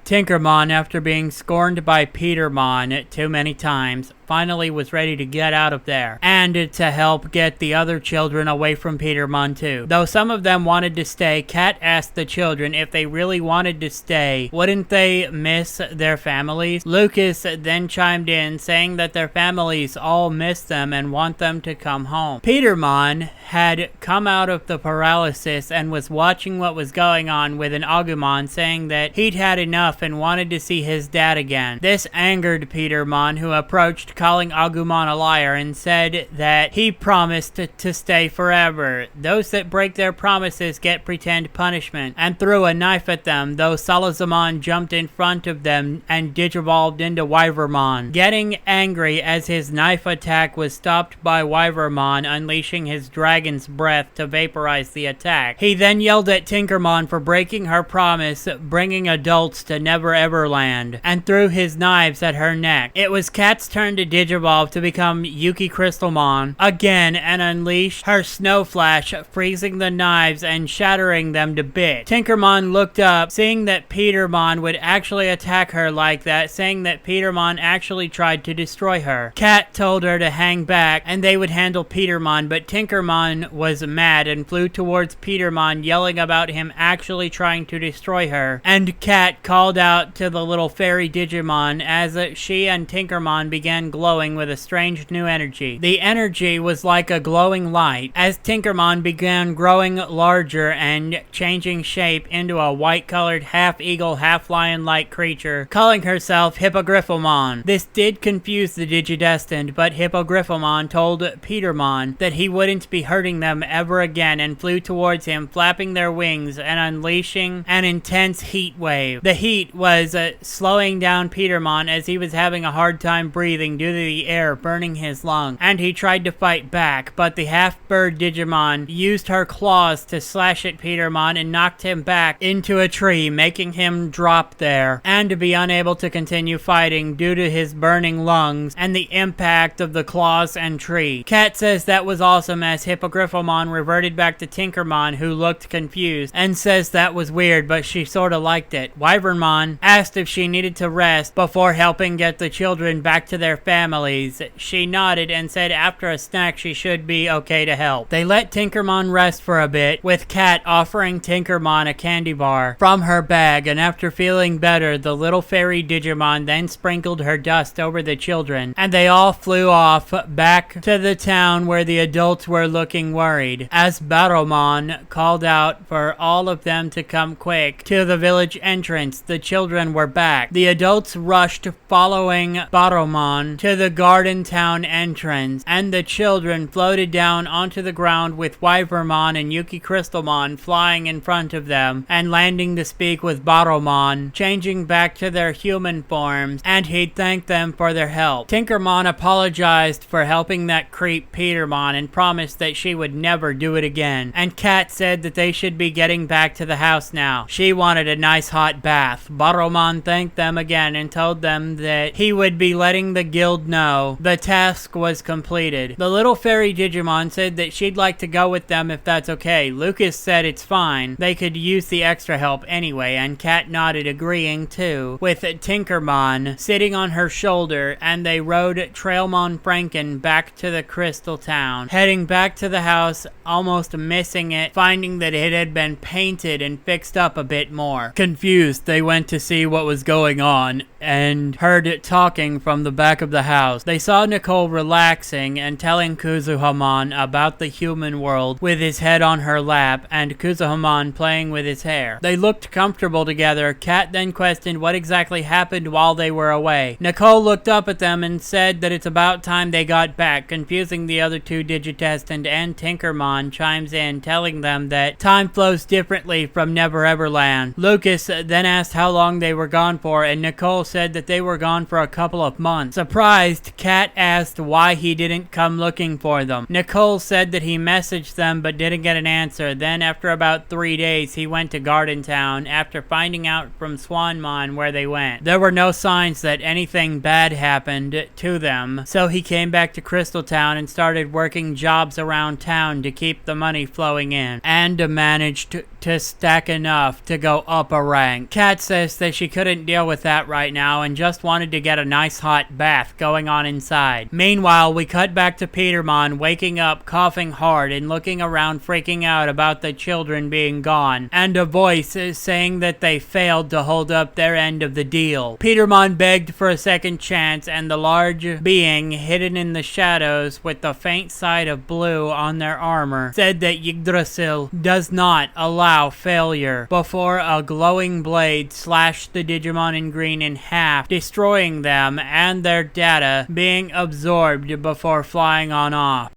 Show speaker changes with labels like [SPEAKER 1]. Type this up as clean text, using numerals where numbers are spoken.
[SPEAKER 1] Tinkermon, after being scorned by Petermon too many times, finally was ready to get out of there, and to help get the other children away from Petermon too. Though some of them wanted to stay, Kat asked the children if they really wanted to stay, wouldn't they miss their families? Lucas then chimed in, saying that their families all miss them and want them to come home. Petermon had come out of the paralysis and was watching what was going on with an Agumon, saying that he'd had enough and wanted to see his dad again. This angered Petermon, who approached, calling Agumon a liar, and said that he promised to stay forever. Those that break their promises get pretend punishment, and threw a knife at them, though Salazamon jumped in front of them and digivolved into Wyvermon, getting angry as his knife attack was stopped by Wyvermon unleashing his dragon's breath to vaporize the attack. He then yelled at Tinkermon for breaking her promise, bringing adults to Never Ever Land, and threw his knives at her neck. It was Kat's turn to digivolve to become Yuki Crystalmon again and unleash her Snow Flash, freezing the knives and shattering them to bits. Tinkermon looked up, seeing that Petermon would actually attack her like that, saying that Petermon actually tried to destroy her. Kat told her to hang back and they would handle Petermon, but Tinkermon was mad and flew towards Petermon, yelling about him actually trying to destroy her. And Kat called out to the little fairy Digimon as she and Tinkermon began glowing with a strange new energy. The energy was like a glowing light, as Tinkermon began growing larger and changing shape into a white-colored half-eagle, half-lion-like creature, calling herself Hippogriffomon. This did confuse the Digidestined, but Hippogriffomon told Petermon that he wouldn't be hurting them ever again and flew towards him, flapping their wings and unleashing an intense heat wave. The heat was slowing down Petermon as he was having a hard time breathing due to the air burning his lungs, and he tried to fight back, but the half-bird Digimon used her claws to slash at Petermon and knocked him back into a tree, making him drop there and to be unable to continue fighting due to his burning lungs and the impact of the claws and tree. Kat says that was awesome, as Hippogriffomon reverted back to Tinkermon, who looked confused, and says that was weird, but she sorta liked it. Wyvernmon asked if she needed to rest before helping get the children back to their families. She nodded and said after a snack she should be okay to help. They let Tinkermon rest for a bit, with Kat offering Tinkermon a candy bar from her bag, and after feeling better, the little fairy Digimon then sprinkled her dust over the children, and they all flew off back to the town where the adults were looking worried, as Baromon called out for all of them to come quick to the village entrance. The children were back. The adults rushed following Baromon to the garden town entrance, and the children floated down onto the ground with Wyvermon and Yuki Crystalmon flying in front of them and landing to speak with Baromon, changing back to their human forms, and he'd thanked them for their help. Tinkermon apologized for helping that creep Petermon and promised that she would never do it again, and Kat said that they should be getting back to the house now. She wanted a nice hot bath. Baromon thanked them again and told them that he would be letting the guild know the task was completed. The little fairy Digimon said that she'd like to go with them if that's okay. Lucas said it's fine. They could use the extra help anyway, and Kat nodded, agreeing too, with Tinkermon sitting on her shoulder, and they rode Trailmon Franken back to the Crystal Town, heading back to the house, almost missing it, finding that it had been painted and fixed up a bit more. Confused, they went to see what was going on and heard it talking from the back of the house. They saw Nicole relaxing and telling Kuzuhamon about the human world with his head on her lap, and Kuzuhamon playing with his hair. They looked comfortable together. Kat then questioned what exactly happened while they were away. Nicole looked up at them and said that it's about time they got back, confusing the other two Digitestined, and Tinkermon chimes in, telling them that time flows differently from Never Ever Land. Lucas then asked how long they were gone for, and Nicole said that they were gone for a couple of months. Surprised, Kat asked why he didn't come looking for them. Nicole said that he messaged them but didn't get an answer. Then after about 3 days, he went to Garden Town after finding out from Swanmon where they went. There were no signs that anything bad happened to them, so he came back to Crystal Town and started working jobs around town to keep the money flowing in, and managed to stack enough to go up a rank. Kat says that she couldn't deal with that right now and just wanted to get a nice hot bath going on inside. Meanwhile, we cut back to Petermon waking up, coughing hard, and looking around freaking out about the children being gone, and a voice is saying that they failed to hold up their end of the deal. Petermon begged for a second chance, and the large being hidden in the shadows with the faint side of blue on their armor said that Yggdrasil does not allow failure before a glowing blade slashed the Digimon in green in half, destroying them and their data being absorbed before flying on off.